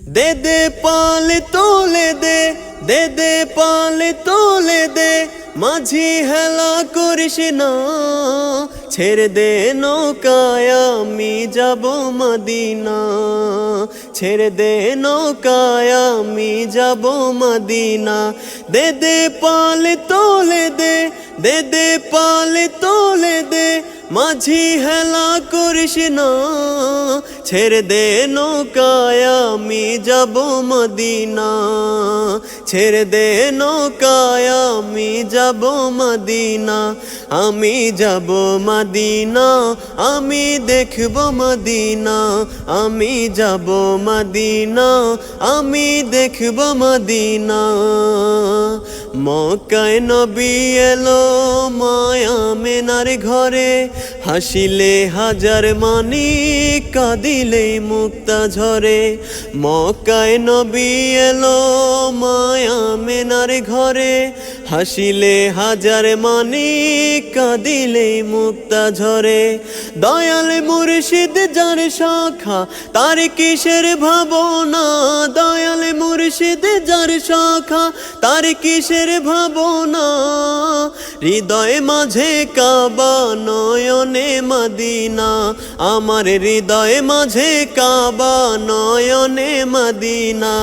দে দে পাল তোলে দে, দে দে পাল তোলে দে, মাঝি হেলা করিস না। ছেড়ে দে নৌকায় আমি যাব মদিনা, ছেড়ে দে নৌকায় আমি যাব মদিনা। দে দে পাল তোলে দে, দে দে পাল তোলে দে, মাঝি হেলা করিস না। ছেড়ে দে নৌকায় আমি যাব মদিনা, ছেড়ে দে নৌকায় আমি যাব মদিনা। আমি যাব মদিনা, আমি দেখব মদিনা, আমি যাব মদিনা, আমি দেখব মদিনা। মক্কায় নবী এলো মায়া মেনার ঘরে, হাসিলে হাজার মানি কাঁদিলে মুক্তা ঝরে। মক্কায় নবী এলো মায়া মেনার ঘরে, হাসিলে হাজার মানি কাঁদিলে মুক্তা ঝরে। দয়াল মুর্শিদ যার শাখা তার কিসের ভাবনা, দয়াল মুর্শিদ যার শাখা তার কিসের ভাবনা। হৃদয় মাঝে কাবা নয়নে মদিনা, আমার হৃদয় মাঝে কাবা নয়নে মদিনা।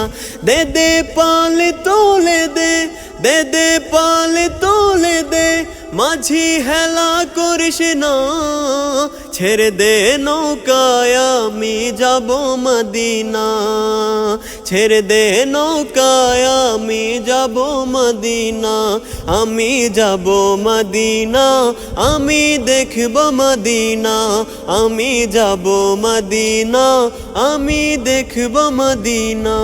দে দে পাল তোলে দে, দে দে পাল তোলে দে, মাঝি হেলা করিস না। ছেড়ে দে নৌকায় আমি যাব মদিনা, ছেড়ে দে নৌকায় আমি যাব মদিনা। আমি যাব মদিনা, আমি দেখব মদিনা, আমি যাব মদিনা, আমি দেখব মদিনা।